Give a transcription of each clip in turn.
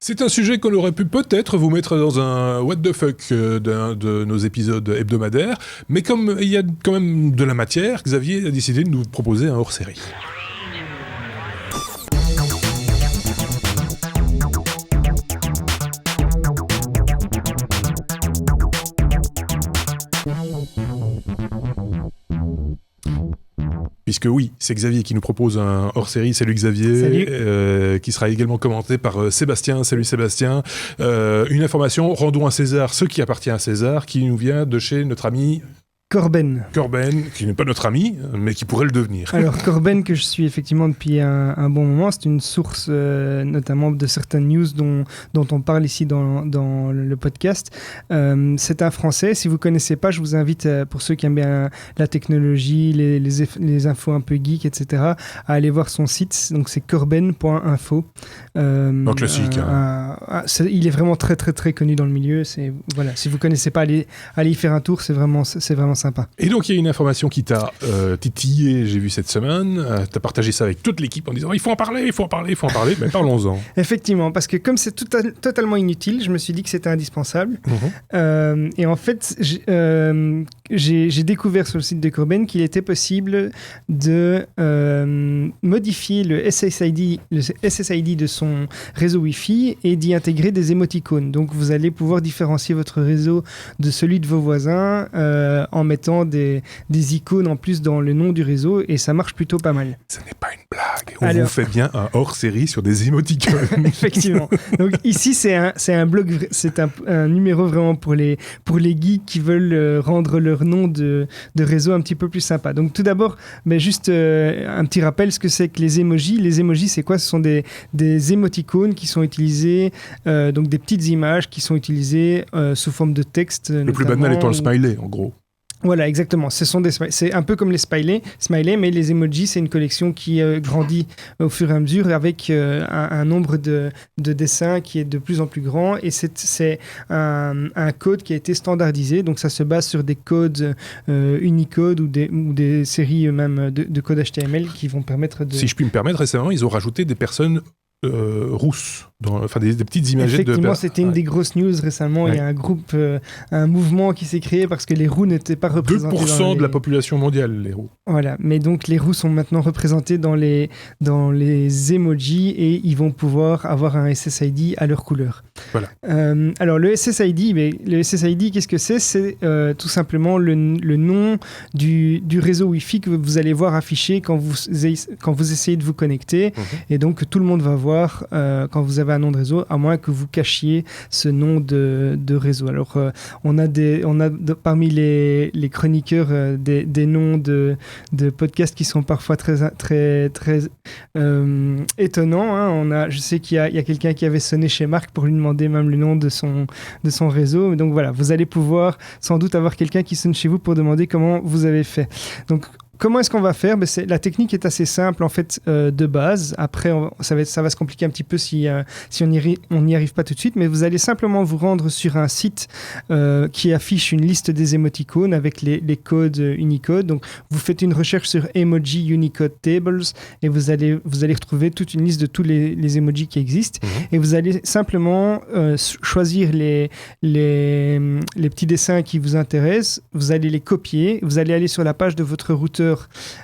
C'est un sujet qu'on aurait pu peut-être vous mettre dans un what the fuck d'un de nos épisodes hebdomadaires, mais comme il y a quand même de la matière, Xavier a décidé de nous proposer un hors-série. Puisque oui, c'est Xavier qui nous propose un hors-série. Salut Xavier, qui sera également commenté par Sébastien. Salut Sébastien. Une information, rendons à César ce qui appartient à César, qui nous vient de chez notre ami... Corben, qui n'est pas notre ami, mais qui pourrait le devenir. Alors Corben, que je suis effectivement depuis un bon moment, c'est une source notamment de certaines news dont on parle ici dans le podcast. C'est un Français. Si vous ne connaissez pas, je vous invite, pour ceux qui aiment bien la technologie, les infos un peu geek, etc., à aller voir son site. Donc c'est corben.info. Un classique. Il est vraiment très très très connu dans le milieu. Voilà, si vous ne connaissez pas, allez y faire un tour. C'est vraiment sympa. Et donc, il y a une information qui t'a titillé, j'ai vu cette semaine. Tu as partagé ça avec toute l'équipe en disant « il faut en parler, mais parlons-en ». Effectivement, parce que comme c'est totalement inutile, je me suis dit que c'était indispensable. Et en fait, j'ai découvert sur le site de Corben qu'il était possible de modifier le SSID de son réseau Wi-Fi et d'y intégrer des émoticônes. Donc, vous allez pouvoir différencier votre réseau de celui de vos voisins en mettant des icônes en plus dans le nom du réseau, et ça marche plutôt pas mal. Ce n'est pas une blague. On vous fait bien un hors-série sur des émoticônes. Effectivement. Donc ici, c'est un blog, c'est un numéro vraiment pour les geeks qui veulent rendre leur nom de réseau un petit peu plus sympa. Donc tout d'abord, juste un petit rappel, ce que c'est que les emojis. Les emojis, c'est quoi ? Ce sont des émoticônes qui sont utilisés, donc des petites images qui sont utilisées sous forme de texte. Le plus banal étant le smiley, en gros. Voilà, exactement. C'est un peu comme les smileys, mais les emojis, c'est une collection qui grandit au fur et à mesure avec un nombre de dessins qui est de plus en plus grand, et c'est un code qui a été standardisé. Donc ça se base sur des codes Unicode ou des séries même de code HTML qui vont permettre de... Si je puis me permettre, récemment, ils ont rajouté des personnes rousses, des petites imagettes de... Effectivement, c'était une des grosses news récemment. Ouais. Il y a un groupe, un mouvement qui s'est créé parce que les roux n'étaient pas représentés. 2% de la population mondiale, les roux. Voilà, mais donc les roux sont maintenant représentés dans les emojis, et ils vont pouvoir avoir un SSID à leur couleur. Voilà. Alors le SSID, qu'est-ce que c'est ? C'est tout simplement le nom du réseau Wi-Fi que vous allez voir affiché quand vous essayez de vous connecter, et donc tout le monde va voir quand vous avez un nom de réseau, à moins que vous cachiez ce nom de réseau. Alors on a parmi les chroniqueurs des noms de podcasts qui sont parfois très très très étonnants. Hein. Je sais qu'il y a quelqu'un qui avait sonné chez Marc pour lui demander même le nom de son réseau. Donc voilà, vous allez pouvoir sans doute avoir quelqu'un qui sonne chez vous pour demander comment vous avez fait. Donc comment est-ce qu'on va faire ? La technique est assez simple en fait de base. Après, ça va se compliquer un petit peu si on n'y arrive pas tout de suite. Mais vous allez simplement vous rendre sur un site qui affiche une liste des émoticônes avec les codes Unicode. Donc, vous faites une recherche sur Emoji Unicode Tables et vous allez retrouver toute une liste de tous les emojis qui existent. Et vous allez simplement choisir les petits dessins qui vous intéressent. Vous allez les copier. Vous allez aller sur la page de votre routeur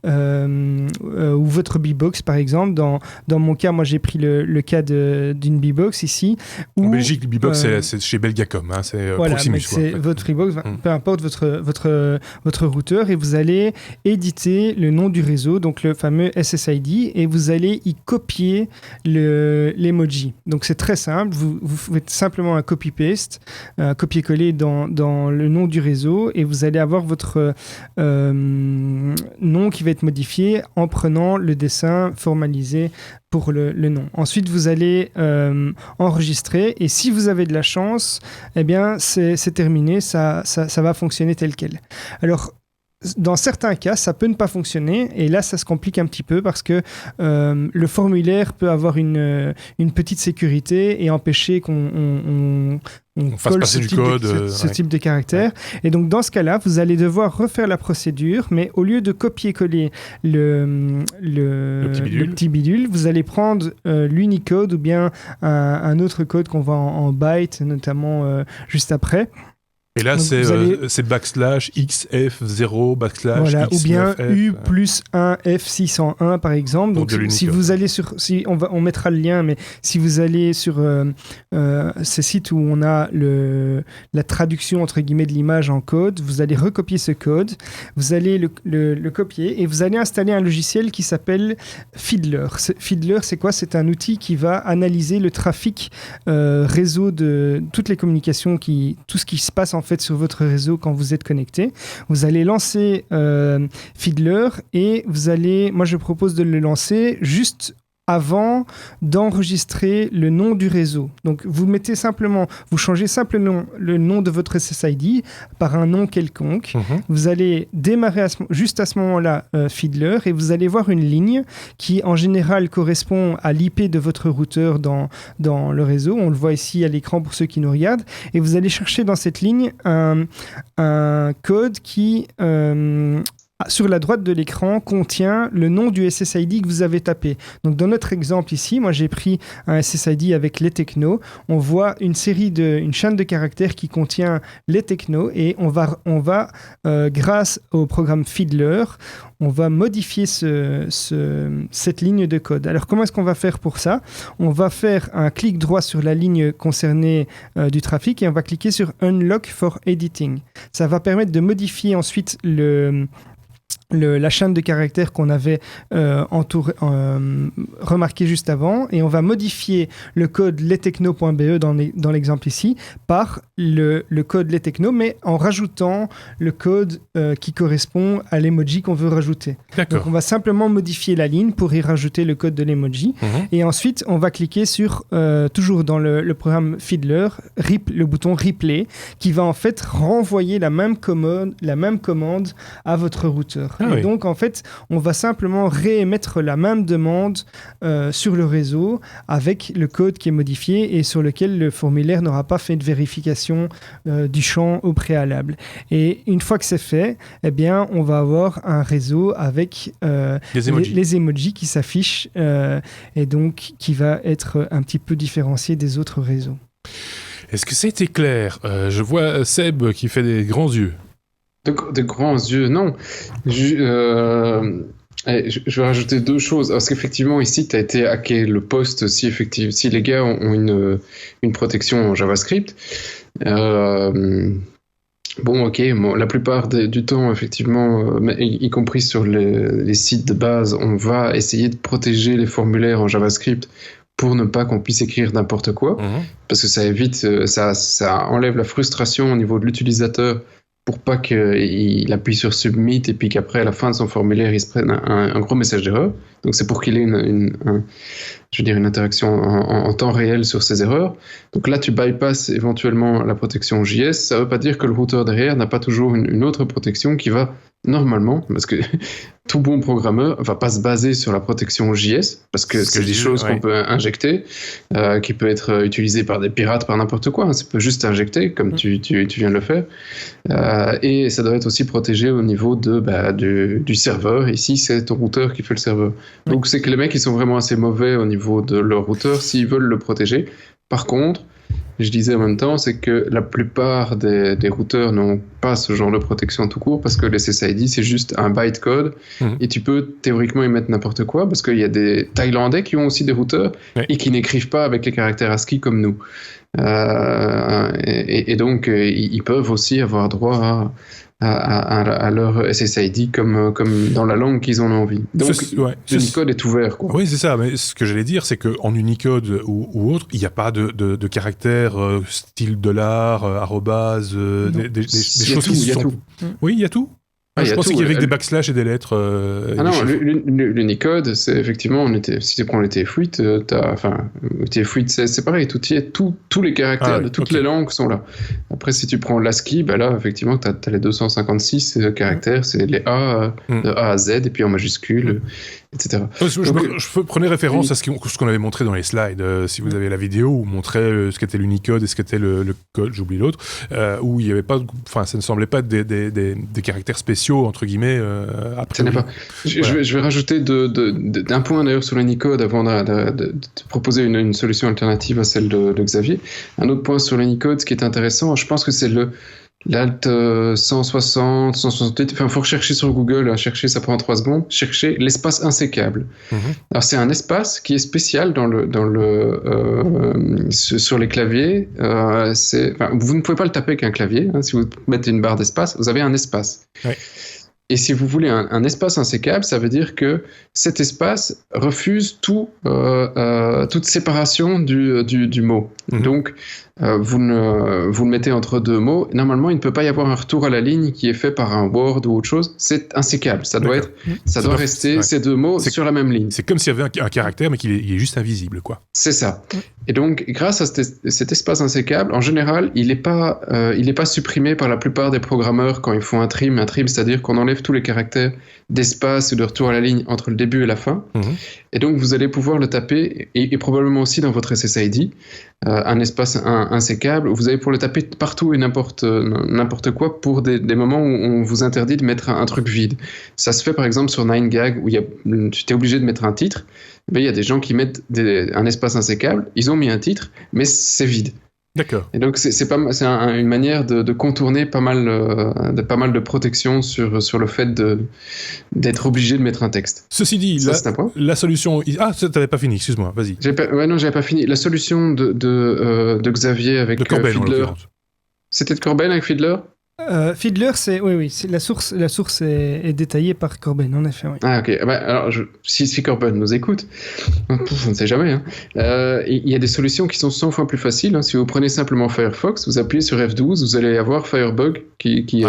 ou votre Bbox par exemple. Dans mon cas, moi j'ai pris le cas d'une Bbox ici. En Belgique, le Bbox c'est chez Belgacom, hein, c'est voilà, Proximus. C'est votre Bbox, peu importe votre routeur, et vous allez éditer le nom du réseau, donc le fameux SSID, et vous allez y copier l'emoji. Donc c'est très simple, vous faites simplement un copy-paste, un copier-coller dans le nom du réseau, et vous allez avoir votre nom qui va être modifié en prenant le dessin formalisé pour le nom. Ensuite, vous allez enregistrer, et si vous avez de la chance, eh bien, c'est terminé, ça va fonctionner tel quel. Alors, dans certains cas, ça peut ne pas fonctionner, et là, ça se complique un petit peu parce que le formulaire peut avoir une petite sécurité et empêcher qu'on on fasse colle passer du code, ce type de caractère. Et donc, dans ce cas-là, vous allez devoir refaire la procédure, mais au lieu de copier-coller le petit bidule, vous allez prendre l'Unicode ou bien un autre code qu'on voit en byte, notamment juste après. Et là, donc c'est backslash xf0 backslash voilà, x9f. Ou bien u plus 1 f601 par exemple. Donc si vous allez on mettra le lien, mais si vous allez sur ces sites où on a la traduction entre guillemets de l'image en code, vous allez recopier ce code, vous allez le copier et vous allez installer un logiciel qui s'appelle Fiddler. Fiddler, c'est quoi ? C'est un outil qui va analyser le trafic réseau de toutes les communications, tout ce qui se passe en fait sur votre réseau quand vous êtes connecté. Vous allez lancer Fiddler et moi je propose de le lancer juste avant d'enregistrer le nom du réseau. Donc vous changez simplement le nom de votre SSID par un nom quelconque. Vous allez démarrer juste à ce moment-là Fiddler et vous allez voir une ligne qui en général correspond à l'IP de votre routeur dans le réseau. On le voit ici à l'écran pour ceux qui nous regardent. Et vous allez chercher dans cette ligne un code qui sur la droite de l'écran contient le nom du SSID que vous avez tapé. Donc dans notre exemple ici, moi j'ai pris un SSID avec les technos. On voit une chaîne de caractères qui contient les technos et on va grâce au programme Fiddler, on va modifier cette ligne de code. Alors comment est-ce qu'on va faire pour ça ? On va faire un clic droit sur la ligne concernée du trafic et on va cliquer sur Unlock for Editing. Ça va permettre de modifier ensuite la chaîne de caractères qu'on avait remarqué juste avant, et on va modifier le code lestechno.be dans l'exemple ici par le code lestechno, mais en rajoutant le code qui correspond à l'emoji qu'on veut rajouter. D'accord. Donc on va simplement modifier la ligne pour y rajouter le code de l'emoji, et ensuite on va cliquer sur, toujours dans le programme Fiddler, le bouton Replay, qui va en fait renvoyer la même commande à votre routeur. Et donc, en fait, on va simplement réémettre la même demande sur le réseau avec le code qui est modifié et sur lequel le formulaire n'aura pas fait de vérification du champ au préalable. Et une fois que c'est fait, eh bien, on va avoir un réseau avec les emojis qui s'affichent et donc qui va être un petit peu différencié des autres réseaux. Est-ce que ça a été clair ? Je vois Seb qui fait des grands yeux. De grands yeux, non. Je vais rajouter deux choses. Parce qu'effectivement, ici, tu as été hacké le post si les gars ont une protection en JavaScript. La plupart du temps, effectivement, y compris sur les sites de base, on va essayer de protéger les formulaires en JavaScript pour ne pas qu'on puisse écrire n'importe quoi. Parce que ça évite, ça enlève la frustration au niveau de l'utilisateur, pour pas qu'il appuie sur Submit et puis qu'après, à la fin de son formulaire, il se prenne un gros message d'erreur. Donc, c'est pour qu'il ait une interaction en temps réel sur ces erreurs. Donc là, tu bypasses éventuellement la protection JS. Ça veut pas dire que le routeur derrière n'a pas toujours une autre protection qui va normalement, parce que tout bon programmeur va pas se baser sur la protection JS, parce que c'est des choses qu'on peut injecter, qui peut être utilisée par des pirates, par n'importe quoi. Ça peut juste injecter, comme tu viens de le faire. Et ça doit être aussi protégé au niveau du serveur. Ici, c'est ton routeur qui fait le serveur. Donc, c'est que les mecs, ils sont vraiment assez mauvais au niveau de leur routeur s'ils veulent le protéger. Par contre, je disais en même temps, c'est que la plupart des routeurs n'ont pas ce genre de protection tout court, parce que les SSID, c'est juste un bytecode, et tu peux théoriquement y mettre n'importe quoi, parce qu'il y a des Thaïlandais qui ont aussi des routeurs et qui n'écrivent pas avec les caractères ASCII comme nous. Et donc, ils peuvent aussi avoir droit à leur SSID comme dans la langue qu'ils en ont envie. Donc, Unicode est ouvert, quoi. Oui, c'est ça. Mais ce que j'allais dire, c'est qu'en Unicode ou autre, il n'y a pas de caractères style $, arrobase, des choses qui sont... Oui, il y a tout. Je pensais qu'il y avait des backslash et des lettres. L'Unicode, c'est effectivement, si tu prends les TF8, TF8, c'est pareil, tous les caractères de toutes les langues sont là. Après, si tu prends l'ASCII, là, effectivement, tu as les 256 caractères, c'est les A, de A à Z, et puis en majuscule. etc. Je prenais référence à ce qu'on avait montré dans les slides. Si vous avez la vidéo où on montrait ce qu'était l'Unicode et ce qu'était le code, j'oublie l'autre, où il y avait pas, enfin, ça ne semblait pas des caractères spéciaux entre guillemets. Ça n'est pas. Je vais rajouter d'un point d'ailleurs sur l'Unicode avant de proposer une solution alternative à celle de Xavier. Un autre point sur l'Unicode, ce qui est intéressant, je pense que c'est l'Alt 160, 168, enfin, il faut rechercher sur Google, chercher, ça prend 3 secondes, chercher l'espace insécable. Alors, c'est un espace qui est spécial sur les claviers. Vous ne pouvez pas le taper avec un clavier. Si vous mettez une barre d'espace, vous avez un espace. Ouais. Et si vous voulez un espace insécable, ça veut dire que cet espace refuse toute séparation du mot. Donc, vous le mettez entre 2 mots. Normalement, il ne peut pas y avoir un retour à la ligne qui est fait par un Word ou autre chose. C'est insécable. Ça doit rester ces 2 mots sur la même ligne. C'est comme s'il y avait un caractère, mais qu'il est juste invisible, quoi. C'est ça. Et donc, grâce à cet espace insécable, en général, il n'est pas supprimé par la plupart des programmeurs quand ils font un trim. Un trim, c'est-à-dire qu'on enlève tous les caractères d'espace ou de retour à la ligne entre le début et la fin. Et donc, vous allez pouvoir le taper, et probablement aussi dans votre SSID, un espace insécable. Vous allez pouvoir le taper partout et n'importe quoi pour des moments où on vous interdit de mettre un truc vide. Ça se fait par exemple sur 9gag où tu es obligé de mettre un titre. Mais il y a des gens qui mettent un espace insécable, ils ont mis un titre, mais c'est vide. D'accord. Et donc c'est une manière de contourner pas mal de protections sur le fait d'être obligé de mettre un texte. Ceci dit, la solution... Ah, t'avais pas fini, excuse-moi, vas-y. Non, j'avais pas fini. La solution de Xavier avec Fiddler... C'était de Corben avec Fiddler ? Fiddler, oui, la source est détaillée par Corben, en effet. Oui. Ah, ok. Alors, si Corben nous écoute, on ne sait jamais. Il y a des solutions qui sont 100 fois plus faciles. Si vous prenez simplement Firefox, vous appuyez sur F12, vous allez avoir Firebug qui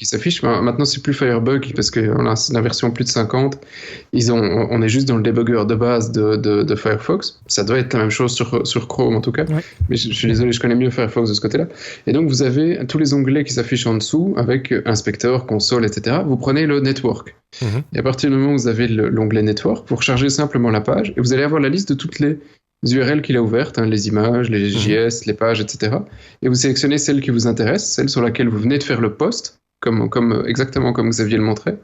s'affiche. Maintenant, c'est plus Firebug parce que c'est la version plus de 50. On est juste dans le débugger de base de Firefox. Ça doit être la même chose sur Chrome en tout cas. Ouais. Mais je suis désolé, je connais mieux Firefox de ce côté-là. Et donc, vous avez tous les onglets qui s'affichent en dessous avec inspecteur, console, etc. Vous prenez le network. Et à partir du moment où vous avez l'onglet network, vous rechargez simplement la page et vous allez avoir la liste de toutes les URL qu'il a ouvertes, les images, les JS, les pages, etc. Et vous sélectionnez celle qui vous intéresse, celle sur laquelle vous venez de faire le post, exactement comme Xavier le montrait.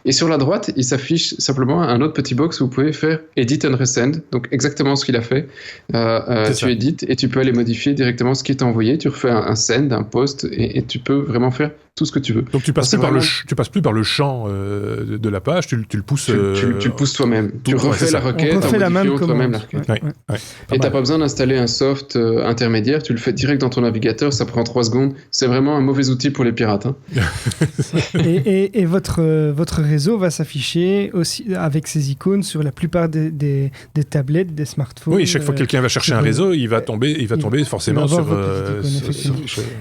Et sur la droite, il s'affiche simplement un autre petit box où vous pouvez faire Edit and Resend, donc exactement ce qu'il a fait. Tu édites et tu peux aller modifier directement ce qui est envoyé. Tu refais un send, un post, et tu peux vraiment faire tout ce que tu veux. Donc tu passes plus par le champ de la page, tu le pousses. Tu le pousses toi-même. Tu refais la requête, on refait la même toi-même la requête. Ouais. Et t'as pas besoin d'installer un soft intermédiaire. Tu le fais direct dans ton navigateur. Ça prend 3 secondes. C'est vraiment un mauvais outil pour les pirates. Et votre réseau va s'afficher aussi avec ces icônes sur la plupart des tablettes, des smartphones. Oui, chaque fois que quelqu'un va chercher un réseau, il va tomber forcément sur.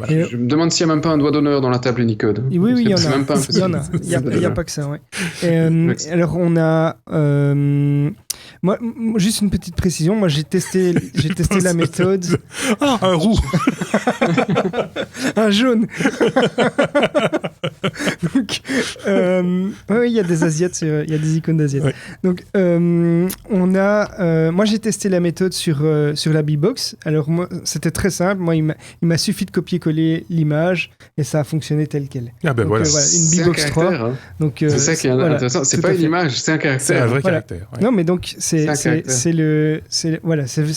Je me demande s'il n'y a même pas un doigt d'honneur dans la table Unicode. Oui, il y en a. Il n'y a pas que ça, ouais. Alors, on a... Moi, juste une petite précision. Moi, j'ai testé la méthode... Ah, un roux. Un jaune. Donc, oui, il y a des Asiates, il y a des icônes d'Asiates. Ouais. Donc, moi, j'ai testé la méthode sur la B-Box. Alors, moi, c'était très simple. Moi, il m'a suffi de copier-coller l'image et ça a fonctionné tel quel. Ah ben voilà. Une B-Box 3. Hein. Donc, c'est ça qui est intéressant. C'est pas une image, c'est un caractère. C'est un vrai caractère. Ouais. Non, mais donc, c'est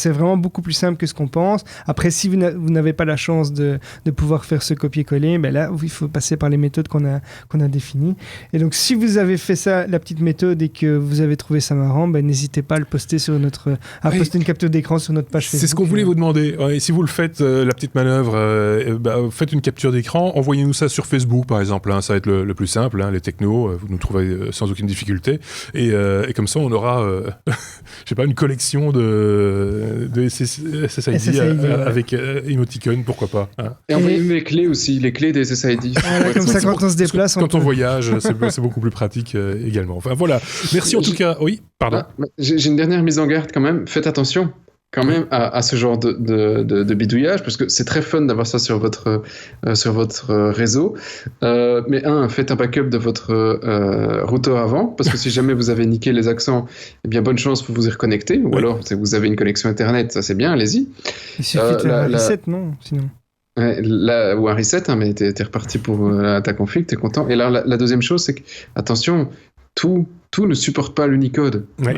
vraiment beaucoup plus simple que ce qu'on pense. Après, si vous n'avez pas la chance de pouvoir faire ce copier-coller, ben là, il faut passer par les méthodes qu'on a définies. Et donc, si vous avez fait ça, la petite méthode, et que vous avez trouvé ça marrant, ben, n'hésitez pas à le poster poster une capture d'écran sur notre page Facebook. C'est ce qu'on voulait vous demander. Et si vous le faites, la petite manœuvre, faites une capture d'écran, envoyez-nous ça sur Facebook, par exemple. Ça va être le plus simple. Les technos, vous nous trouverez sans aucune difficulté. Et comme ça, on aura, je sais pas, une collection de SSID avec émoticône, pourquoi pas. Et envoyez-nous les clés aussi, les clés des SSID. Comme ça, quand on se déplace... Quand on voyage, c'est beaucoup plus pratique également. Enfin, voilà. Merci en tout cas. Oui, pardon. J'ai une dernière mise en garde quand même. Faites attention. quand même à ce genre de bidouillage, parce que c'est très fun d'avoir ça sur votre réseau. Mais faites un backup de votre routeur avant, parce que si jamais vous avez niqué les accents, eh bien bonne chance pour vous y reconnecter, ou alors si vous avez une connexion Internet, ça c'est bien, allez-y. Il suffit de faire un reset, non, sinon. Ou un reset, mais t'es reparti pour ta config, t'es content. Et là, la deuxième chose, c'est que, attention, tout ne supporte pas l'Unicode. Ouais.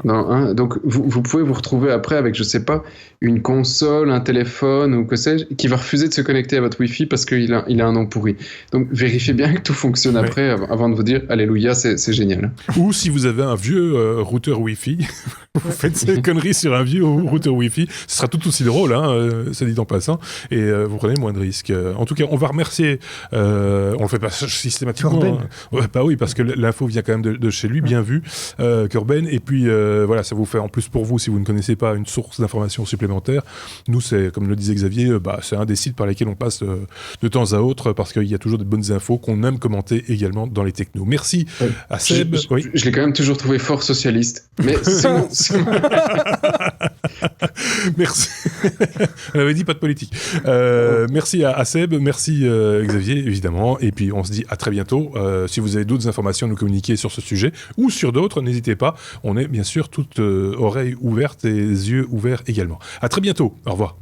Donc, vous pouvez vous retrouver après avec, je sais pas, une console, un téléphone ou que sais-je, qui va refuser de se connecter à votre Wi-Fi parce qu'il a un nom pourri. Donc, vérifiez bien que tout fonctionne après avant de vous dire, alléluia, c'est génial. Ou si vous avez un vieux routeur Wi-Fi, vous faites ces conneries sur un vieux routeur Wi-Fi, ce sera tout aussi drôle, ça dit en passant, et vous prenez moins de risques. En tout cas, on va remercier, on le fait pas systématiquement. Oui, parce que l'info vient quand même de chez lui, bien vu. Corben, et puis voilà, ça vous fait en plus pour vous, si vous ne connaissez pas, une source d'information supplémentaire. Nous, c'est, comme le disait Xavier, c'est un des sites par lesquels on passe de temps à autre, parce qu'il y a toujours de bonnes infos qu'on aime commenter également dans les technos. Merci à Seb. Je l'ai quand même toujours trouvé fort socialiste, mais sinon... Merci. On avait dit pas de politique. Merci à Seb, merci Xavier, évidemment, et puis on se dit à très bientôt. Si vous avez d'autres informations à nous communiquer sur ce sujet, ou sur d'autres, n'hésitez pas. On est bien sûr toutes oreilles ouvertes et yeux ouverts également. À très bientôt. Au revoir.